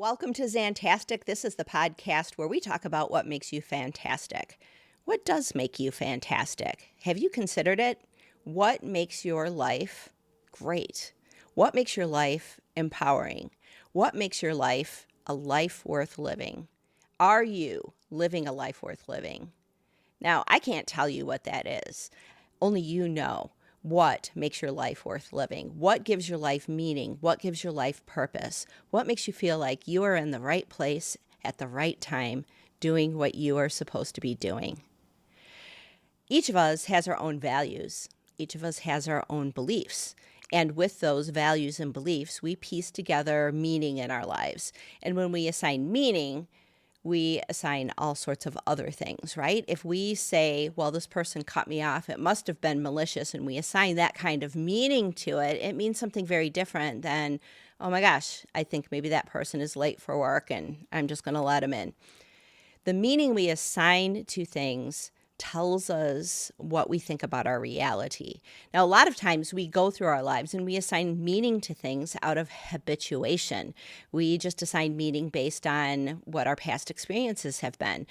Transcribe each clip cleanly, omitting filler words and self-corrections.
Welcome to ZANTASTIC. This is the podcast where we talk about what makes you fantastic. What does make you fantastic? Have you considered it? What makes your life great? What makes your life empowering? What makes your life a life worth living? Are you living a life worth living? Now, I can't tell you what that is. Only you know what makes your life worth living, what gives your life meaning, what gives your life purpose, what makes you feel like you are in the right place at the right time doing what you are supposed to be doing. Each of us has our own values. Each of us has our own beliefs. And with those values and beliefs, we piece together meaning in our lives. And when we assign meaning, we assign all sorts of other things, right? If we say, well, this person cut me off, it must have been malicious, and we assign that kind of meaning to it, it means something very different than, oh my gosh, I think maybe that person is late for work and I'm just going to let him in. The meaning we assign to things tells us what we think about our reality. Now, a lot of times we go through our lives and we assign meaning to things out of habituation. We just assign meaning based on what our past experiences have been.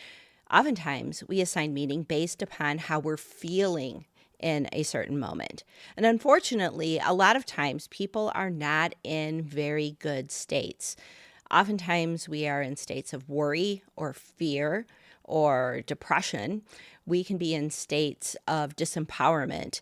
Oftentimes, we assign meaning based upon how we're feeling in a certain moment. And unfortunately, a lot of times people are not in very good states. Oftentimes, we are in states of worry or fear or depression. We can be in states of disempowerment.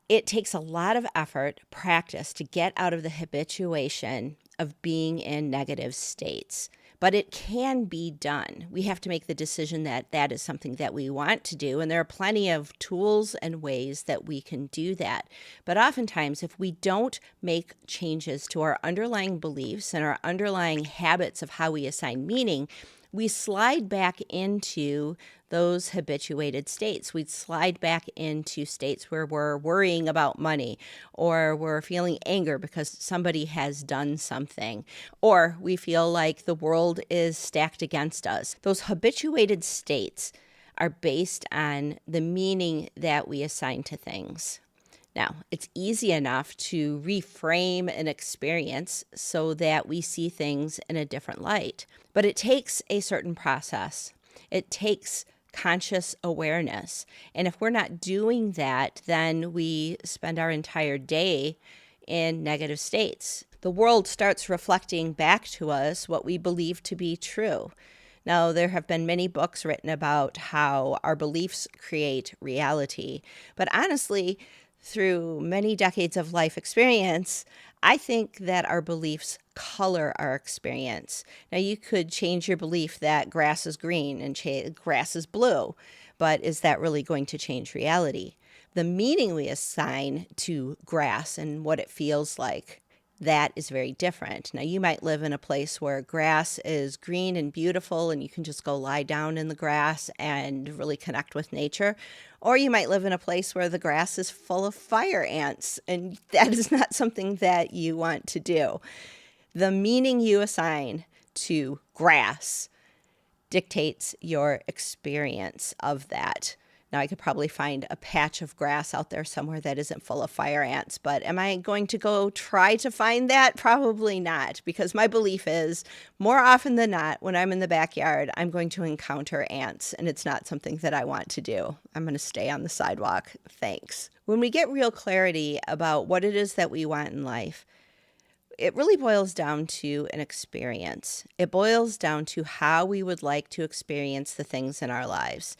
It takes a lot of effort, practice to get out of the habituation of being in negative states. But it can be done. We have to make the decision that that is something that we want to do. And there are plenty of tools and ways that we can do that. But oftentimes, if we don't make changes to our underlying beliefs and our underlying habits of how we assign meaning, we slide back into those habituated states. We'd slide back into states where we're worrying about money, or we're feeling anger because somebody has done something, or we feel like the world is stacked against us. Those habituated states are based on the meaning that we assign to things. Now, it's easy enough to reframe an experience so that we see things in a different light, but it takes a certain process. It takes conscious awareness. And if we're not doing that, then we spend our entire day in negative states. The world starts reflecting back to us what we believe to be true. Now, there have been many books written about how our beliefs create reality, but honestly, through many decades of life experience, I think that our beliefs color our experience. Now, you could change your belief that grass is green and grass is blue, but is that really going to change reality? The meaning we assign to grass and what it feels like, that is very different. Now, you might live in a place where grass is green and beautiful and you can just go lie down in the grass and really connect with nature. Or you might live in a place where the grass is full of fire ants, and that is not something that you want to do. The meaning you assign to grass dictates your experience of that. Now, I could probably find a patch of grass out there somewhere that isn't full of fire ants, but am I going to go try to find that? Probably not, because my belief is more often than not, when I'm in the backyard, I'm going to encounter ants, and it's not something that I want to do. I'm going to stay on the sidewalk. Thanks. When we get real clarity about what it is that we want in life, it really boils down to an experience. It boils down to how we would like to experience the things in our lives.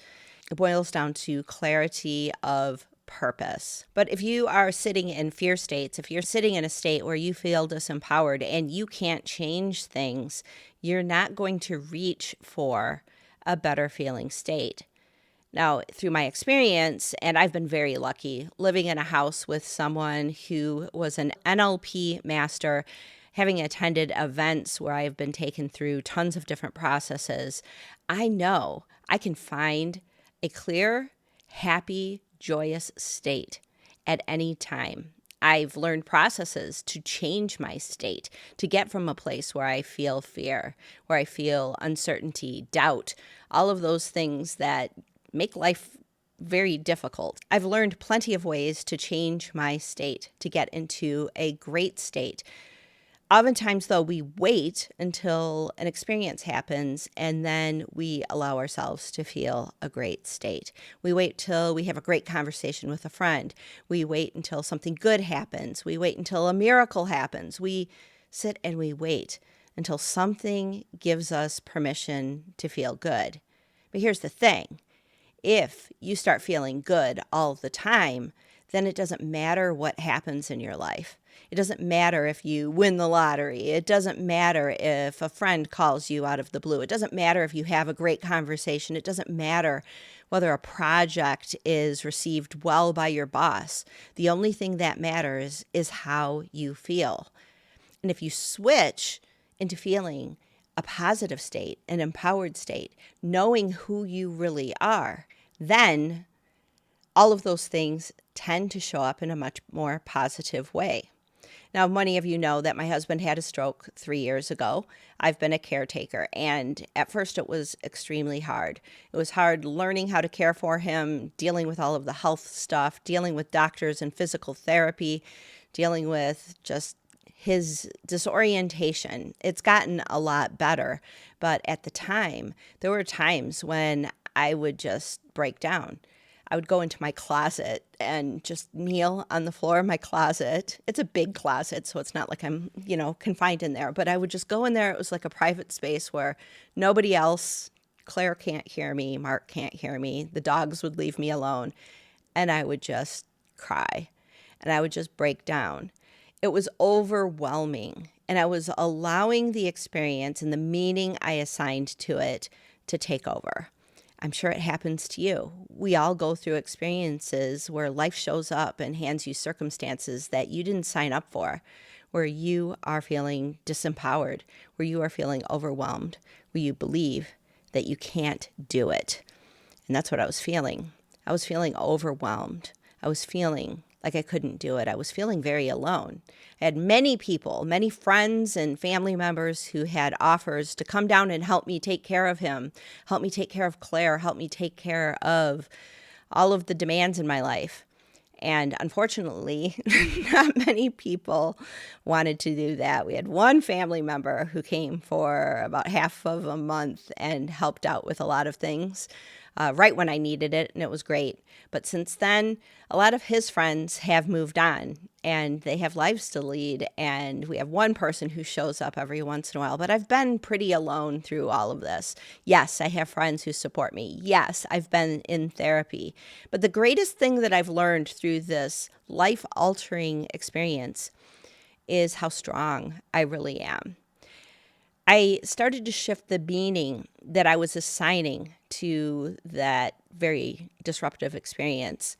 It boils down to clarity of purpose. But if you are sitting in fear states, if you're sitting in a state where you feel disempowered and you can't change things, you're not going to reach for a better feeling state. Now, through my experience, and I've been very lucky, living in a house with someone who was an NLP master, having attended events where I've been taken through tons of different processes, I know I can find a clear, happy, joyous state at any time. I've learned processes to change my state, to get from a place where I feel fear, where I feel uncertainty, doubt, all of those things that make life very difficult. I've learned plenty of ways to change my state, to get into a great state. Oftentimes, though, we wait until an experience happens and then we allow ourselves to feel a great state. We wait till we have a great conversation with a friend. We wait until something good happens. We wait until a miracle happens. We sit and we wait until something gives us permission to feel good. But here's the thing. If you start feeling good all the time, then it doesn't matter what happens in your life. It doesn't matter if you win the lottery. It doesn't matter if a friend calls you out of the blue. It doesn't matter if you have a great conversation. It doesn't matter whether a project is received well by your boss. The only thing that matters is how you feel. And if you switch into feeling a positive state, an empowered state, knowing who you really are, then all of those things tend to show up in a much more positive way. Now, many of you know that my husband had a stroke 3 years ago. I've been a caretaker, and at first it was extremely hard. It was hard learning how to care for him, dealing with all of the health stuff, dealing with doctors and physical therapy, dealing with just his disorientation. It's gotten a lot better, but at the time, there were times when I would just break down. I would go into my closet and just kneel on the floor of my closet. It's a big closet, so it's not like I'm, confined in there. But I would just go in there. It was like a private space where nobody else, Claire can't hear me, Mark can't hear me. The dogs would leave me alone. And I would just cry. And I would just break down. It was overwhelming. And I was allowing the experience and the meaning I assigned to it to take over. I'm sure it happens to you. We all go through experiences where life shows up and hands you circumstances that you didn't sign up for, where you are feeling disempowered, where you are feeling overwhelmed, where you believe that you can't do it. And that's what I was feeling. I was feeling overwhelmed. I was feeling like I couldn't do it. I was feeling very alone. I had many people, many friends and family members who had offers to come down and help me take care of him, help me take care of Claire, help me take care of all of the demands in my life. And unfortunately, not many people wanted to do that. We had one family member who came for about half of a month and helped out with a lot of things right when I needed it, and it was great. But since then, a lot of his friends have moved on, and they have lives to lead, and we have one person who shows up every once in a while. But I've been pretty alone through all of this. Yes, I have friends who support me. Yes, I've been in therapy. But the greatest thing that I've learned through this life-altering experience is how strong I really am. I started to shift the meaning that I was assigning to that very disruptive experience.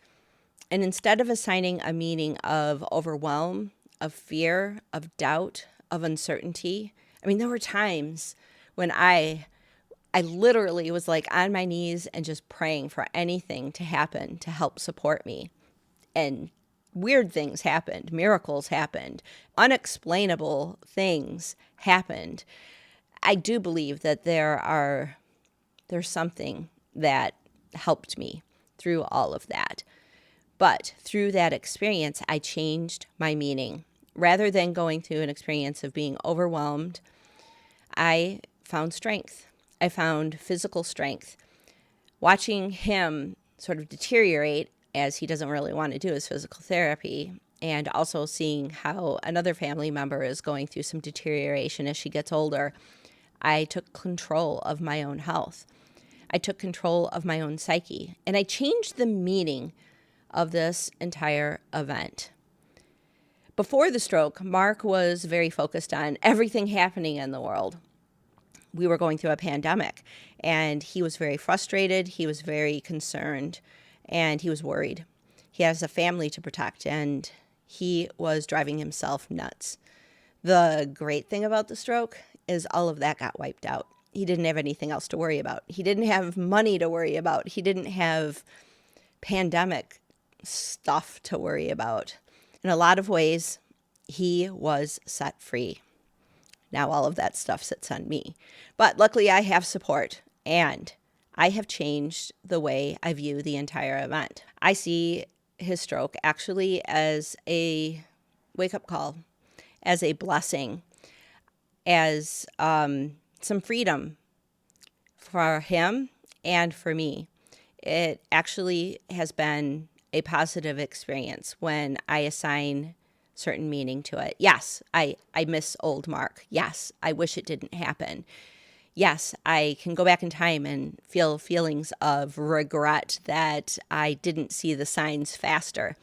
And instead of assigning a meaning of overwhelm, of fear, of doubt, of uncertainty, there were times when I literally was like on my knees and just praying for anything to happen to help support me. And weird things happened, miracles happened, unexplainable things happened. I do believe that there's something that helped me through all of that. But through that experience, I changed my meaning. Rather than going through an experience of being overwhelmed, I found strength. I found physical strength. Watching him sort of deteriorate, as he doesn't really want to do his physical therapy, and also seeing how another family member is going through some deterioration as she gets older, I took control of my own health. I took control of my own psyche, and I changed the meaning of this entire event. Before the stroke, Mark was very focused on everything happening in the world. We were going through a pandemic, and he was very frustrated, he was very concerned, and he was worried. He has a family to protect, and he was driving himself nuts. The great thing about the stroke is all of that got wiped out. He didn't have anything else to worry about. He didn't have money to worry about. He didn't have pandemic stuff to worry about. In a lot of ways, he was set free. Now all of that stuff sits on me. But luckily I have support, and I have changed the way I view the entire event. I see his stroke actually as a wake-up call, as a blessing, as some freedom for him and for me. It actually has been a positive experience when I assign certain meaning to it. Yes, I miss old Mark. Yes, I wish it didn't happen. Yes, I can go back in time and feel feelings of regret that I didn't see the signs faster.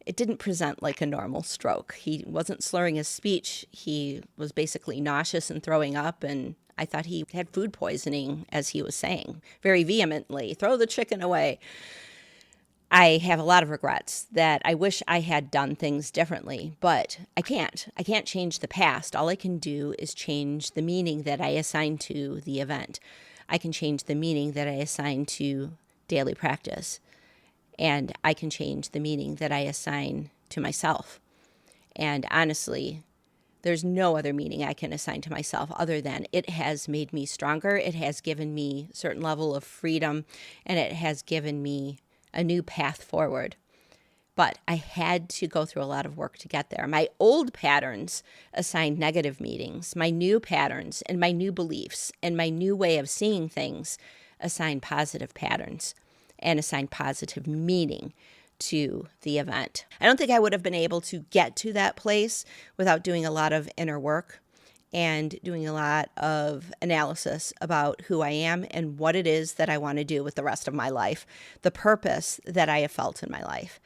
It didn't present like a normal stroke. He wasn't slurring his speech. He was basically nauseous and throwing up, and I thought he had food poisoning, as he was saying very vehemently, "Throw the chicken away." I have a lot of regrets that I wish I had done things differently, but I can't. I can't change the past. All I can do is change the meaning that I assign to the event. I can change the meaning that I assign to daily practice. And I can change the meaning that I assign to myself. And honestly, there's no other meaning I can assign to myself other than it has made me stronger. It has given me a certain level of freedom, and it has given me a new path forward. But I had to go through a lot of work to get there. My old patterns assigned negative meanings. My new patterns and my new beliefs and my new way of seeing things assigned positive patterns and assign positive meaning to the event. I don't think I would have been able to get to that place without doing a lot of inner work and doing a lot of analysis about who I am and what it is that I want to do with the rest of my life, the purpose that I have felt in my life.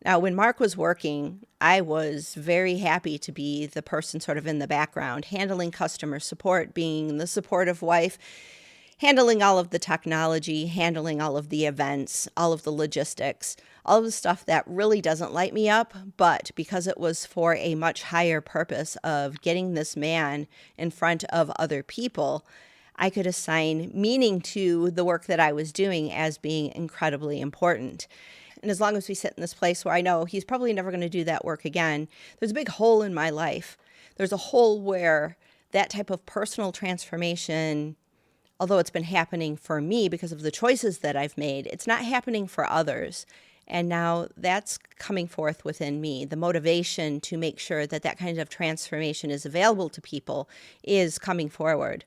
Now, when Mark was working, I was very happy to be the person sort of in the background, handling customer support, being the supportive wife, handling all of the technology, handling all of the events, all of the logistics, all of the stuff that really doesn't light me up. But because it was for a much higher purpose of getting this man in front of other people, I could assign meaning to the work that I was doing as being incredibly important. And as long as we sit in this place where I know he's probably never going to do that work again, there's a big hole in my life. There's a hole where that type of personal transformation, although it's been happening for me because of the choices that I've made, it's not happening for others. And now that's coming forth within me. The motivation to make sure that that kind of transformation is available to people is coming forward.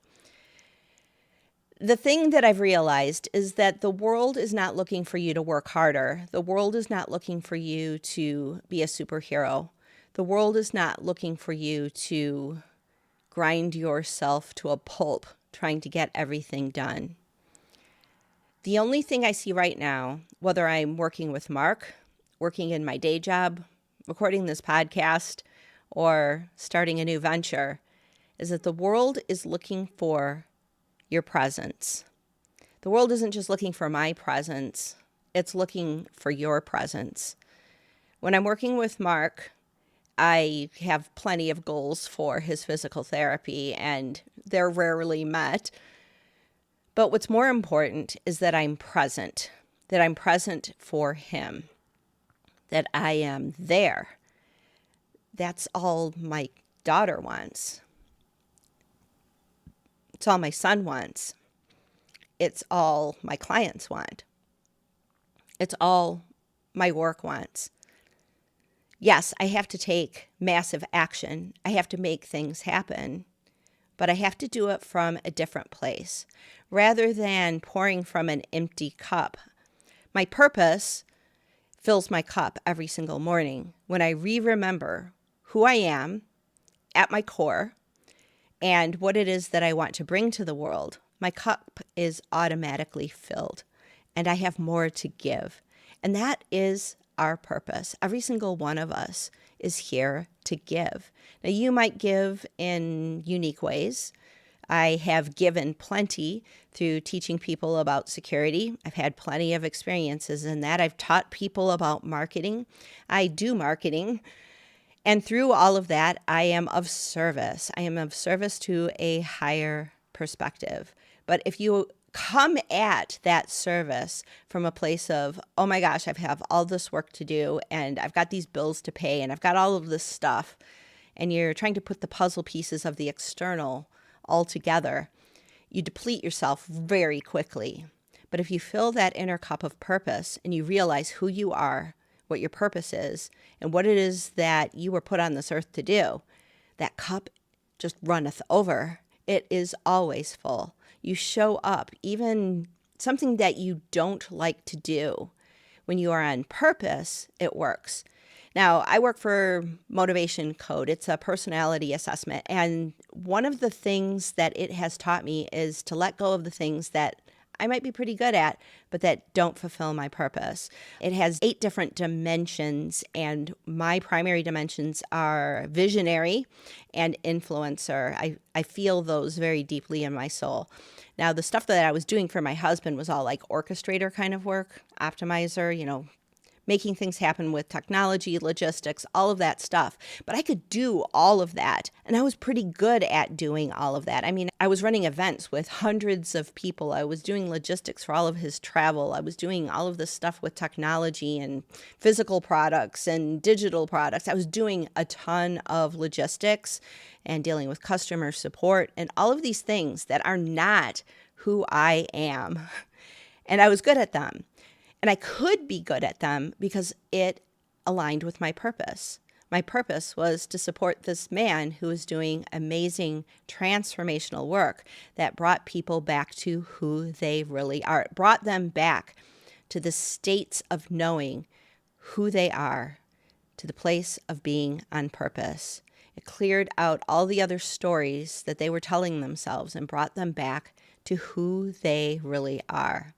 The thing that I've realized is that the world is not looking for you to work harder. The world is not looking for you to be a superhero. The world is not looking for you to grind yourself to a pulp trying to get everything done. The only thing I see right now, whether I'm working with Mark, working in my day job, recording this podcast, or starting a new venture, is that the world is looking for your presence. The world isn't just looking for my presence, it's looking for your presence. When I'm working with Mark, I have plenty of goals for his physical therapy, and they're rarely met. But what's more important is that I'm present for him, that I am there. That's all my daughter wants. It's all my son wants. It's all my clients want. It's all my work wants. Yes, I have to take massive action. I have to make things happen, but I have to do it from a different place. Rather than pouring from an empty cup, my purpose fills my cup every single morning when I remember who I am at my core and what it is that I want to bring to the world. My cup is automatically filled, and I have more to give. And that is our purpose. Every single one of us is here to give. Now, you might give in unique ways. I have given plenty through teaching people about security. I've had plenty of experiences in that. I've taught people about marketing. I do marketing. And through all of that, I am of service. I am of service to a higher perspective. But if you come at that service from a place of, oh my gosh, I have all this work to do, and I've got these bills to pay, and I've got all of this stuff, and you're trying to put the puzzle pieces of the external all together, you deplete yourself very quickly. But if you fill that inner cup of purpose and you realize who you are, what your purpose is, and what it is that you were put on this earth to do, that cup just runneth over. It is always full. You show up, even something that you don't like to do. When you are on purpose, it works. Now, I work for Motivation Code. It's a personality assessment. And one of the things that it has taught me is to let go of the things that I might be pretty good at, but that don't fulfill my purpose. It has 8 different dimensions, and my primary dimensions are visionary and influencer. I feel those very deeply in my soul. Now, the stuff that I was doing for my husband was all like orchestrator kind of work, optimizer, making things happen with technology, logistics, all of that stuff. But I could do all of that. And I was pretty good at doing all of that. I mean, I was running events with hundreds of people. I was doing logistics for all of his travel. I was doing all of this stuff with technology and physical products and digital products. I was doing a ton of logistics and dealing with customer support and all of these things that are not who I am. And I was good at them. And I could be good at them because it aligned with my purpose. My purpose was to support this man who was doing amazing transformational work that brought people back to who they really are. It brought them back to the states of knowing who they are, to the place of being on purpose. It cleared out all the other stories that they were telling themselves and brought them back to who they really are.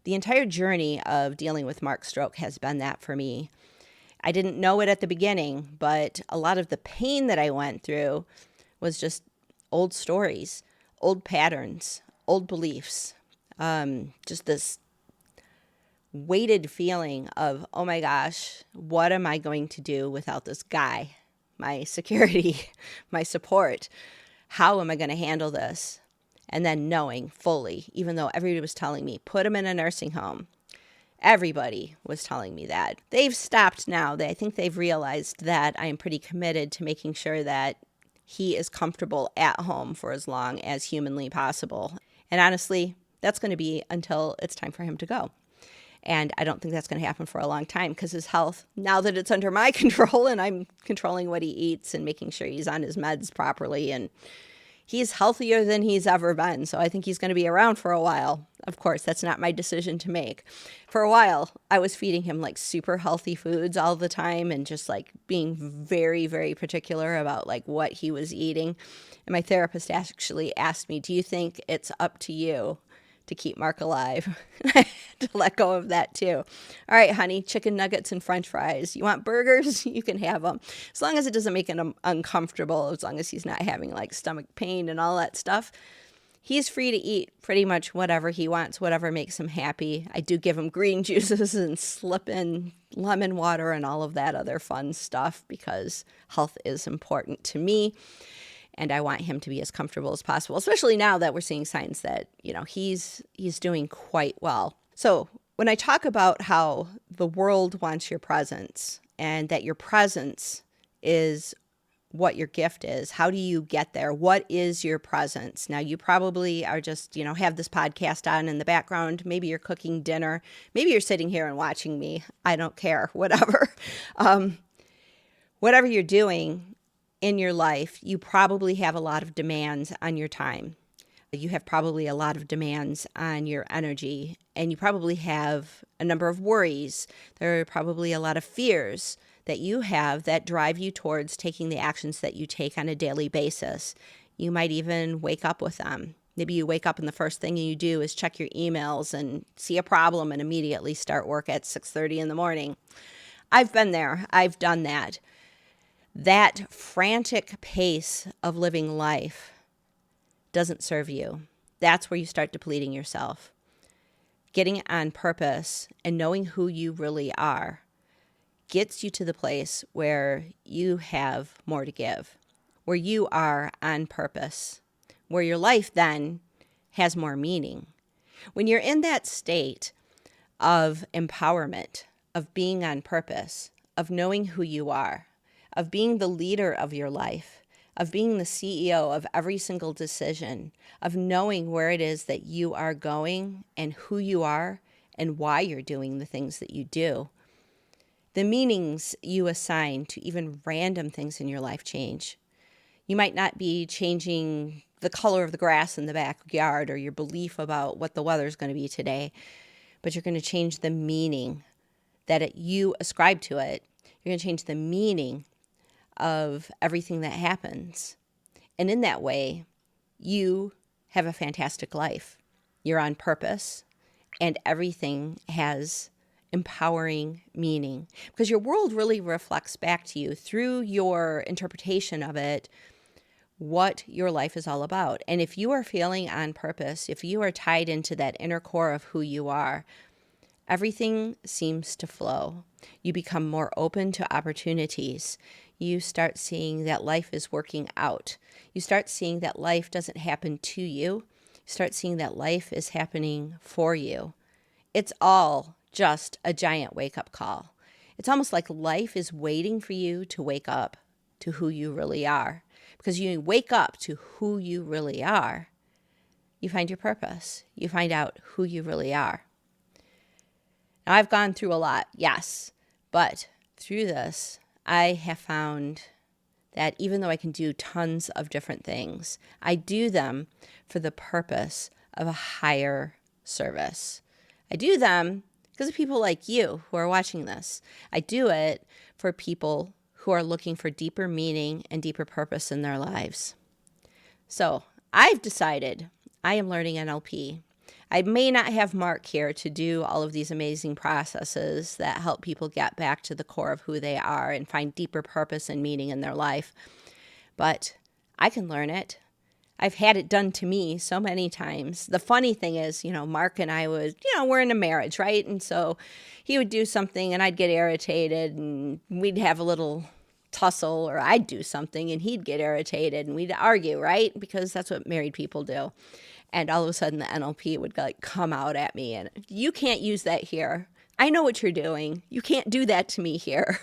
The entire journey of dealing with Mark's stroke has been that for me. I didn't know it at the beginning, but a lot of the pain that I went through was just old stories, old patterns, old beliefs, just this weighted feeling of, oh my gosh, what am I going to do without this guy, my security, my support? How am I going to handle this? And then knowing fully, even though everybody was telling me, put him in a nursing home. Everybody was telling me that. They've stopped now. I think they've realized that I am pretty committed to making sure that he is comfortable at home for as long as humanly possible. And honestly, that's going to be until it's time for him to go. And I don't think that's going to happen for a long time because his health, now that it's under my control and I'm controlling what he eats and making sure he's on his meds properly, and he's healthier than he's ever been, so I think he's going to be around for a while. Of course, that's not my decision to make. For a while, I was feeding him like super healthy foods all the time and just like being very, very particular about like what he was eating. And my therapist actually asked me, do you think it's up to you to keep Mark alive? To let go of that too. All right, honey, chicken nuggets and french fries. You want burgers? You can have them. As long as it doesn't make him uncomfortable, as long as he's not having like stomach pain and all that stuff, he's free to eat pretty much whatever he wants, whatever makes him happy. I do give him green juices and slip in lemon water and all of that other fun stuff because health is important to me. And I want him to be as comfortable as possible, especially now that we're seeing signs that, he's doing quite well. So when I talk about how the world wants your presence and that your presence is what your gift is, how do you get there? What is your presence? Now, you probably are just, have this podcast on in the background. Maybe you're cooking dinner. Maybe you're sitting here and watching me. I don't care, whatever. Whatever you're doing in your life, you probably have a lot of demands on your time. You have probably a lot of demands on your energy, and you probably have a number of worries. There are probably a lot of fears that you have that drive you towards taking the actions that you take on a daily basis. You might even wake up with them. Maybe you wake up and the first thing you do is check your emails and see a problem and immediately start work at 6:30 in the morning. I've been there. I've done that. That frantic pace of living life doesn't serve you. That's where you start depleting yourself. Getting on purpose and knowing who you really are gets you to the place where you have more to give, where you are on purpose, where your life then has more meaning. When you're in that state of empowerment, of being on purpose, of knowing who you are, of being the leader of your life, of being the CEO of every single decision, of knowing where it is that you are going and who you are and why you're doing the things that you do, the meanings you assign to even random things in your life change. You might not be changing the color of the grass in the backyard or your belief about what the weather is going to be today, but you're going to change the meaning that you ascribe to it. You're going to change the meaning of everything that happens. And in that way, you have a fantastic life. You're on purpose, and everything has empowering meaning because your world really reflects back to you through your interpretation of it what your life is all about. And if you are feeling on purpose, if you are tied into that inner core of who you are, everything seems to flow. You become more open to opportunities. You start seeing that life is working out. You start seeing that life doesn't happen to you. You start seeing that life is happening for you. It's all just a giant wake-up call. It's almost like life is waiting for you to wake up to who you really are. Because you wake up to who you really are, you find your purpose. You find out who you really are. Now, I've gone through a lot, yes, but through this, I have found that even though I can do tons of different things, I do them for the purpose of a higher service. I do them because of people like you who are watching this. I do it for people who are looking for deeper meaning and deeper purpose in their lives. So I've decided I am learning NLP. I may not have Mark here to do all of these amazing processes that help people get back to the core of who they are and find deeper purpose and meaning in their life, but I can learn it. I've had it done to me so many times. The funny thing is, Mark and I would, we're in a marriage, right? And so he would do something and I'd get irritated and we'd have a little tussle, or I'd do something and he'd get irritated and we'd argue, right? Because that's what married people do. And all of a sudden the NLP would come out at me and you can't use that here. I know what you're doing. You can't do that to me here.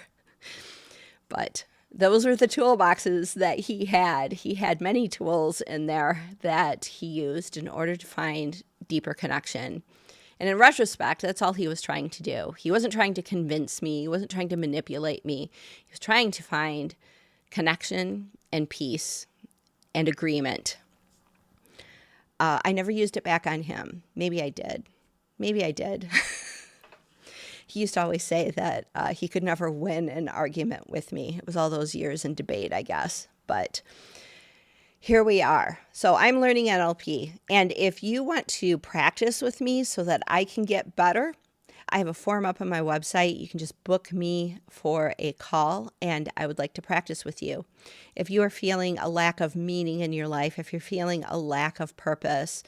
But those are the toolboxes that he had. He had many tools in there that he used in order to find deeper connection. And in retrospect, that's all he was trying to do. He wasn't trying to convince me. He wasn't trying to manipulate me. He was trying to find connection and peace and agreement. I never used it back on him. Maybe I did. He used to always say that he could never win an argument with me. It was all those years in debate, I guess. But here we are. So I'm learning NLP. And if you want to practice with me so that I can get better, I have a form up on my website. You can just book me for a call, and I would like to practice with you. If you are feeling a lack of meaning in your life, if you're feeling a lack of purpose,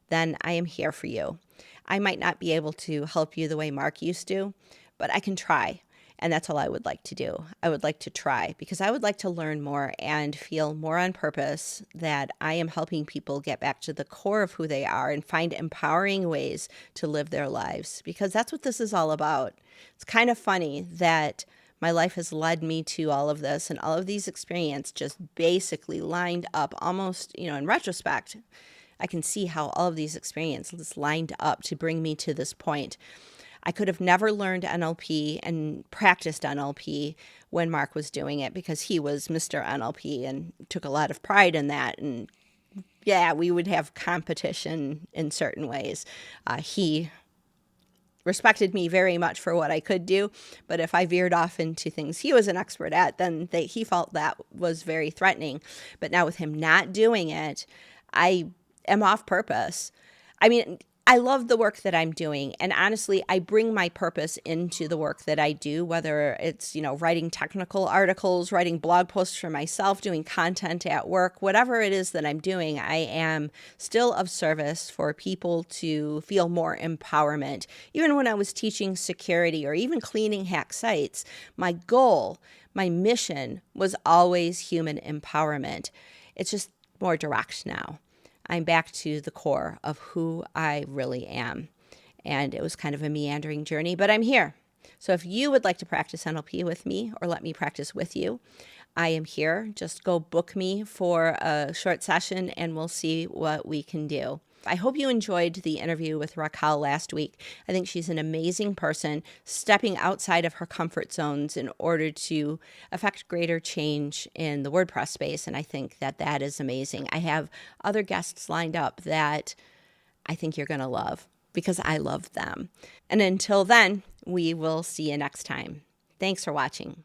then I am here for you. I might not be able to help you the way Mark used to, but I can try. And that's all I would like to do. I would like to try because I would like to learn more and feel more on purpose that I am helping people get back to the core of who they are and find empowering ways to live their lives, because that's what this is all about. It's kind of funny that my life has led me to all of this, and all of these experiences just basically lined up almost, in retrospect, I can see how all of these experiences lined up to bring me to this point. I could have never learned NLP and practiced NLP when Mark was doing it because he was Mr. NLP and took a lot of pride in that. And yeah, we would have competition in certain ways. He respected me very much for what I could do, but if I veered off into things he was an expert at, then he felt that was very threatening. But now with him not doing it, I am off purpose. I mean, I love the work that I'm doing. And honestly, I bring my purpose into the work that I do, whether it's, writing technical articles, writing blog posts for myself, doing content at work, whatever it is that I'm doing, I am still of service for people to feel more empowerment. Even when I was teaching security or even cleaning hack sites, my goal, my mission was always human empowerment. It's just more direct now. I'm back to the core of who I really am. And it was kind of a meandering journey, but I'm here. So if you would like to practice NLP with me or let me practice with you, I am here. Just go book me for a short session and we'll see what we can do. I hope you enjoyed the interview with Raquel last week. I think she's an amazing person, stepping outside of her comfort zones in order to affect greater change in the WordPress space. And I think that that is amazing. I have other guests lined up that I think you're going to love because I love them. And until then, we will see you next time. Thanks for watching.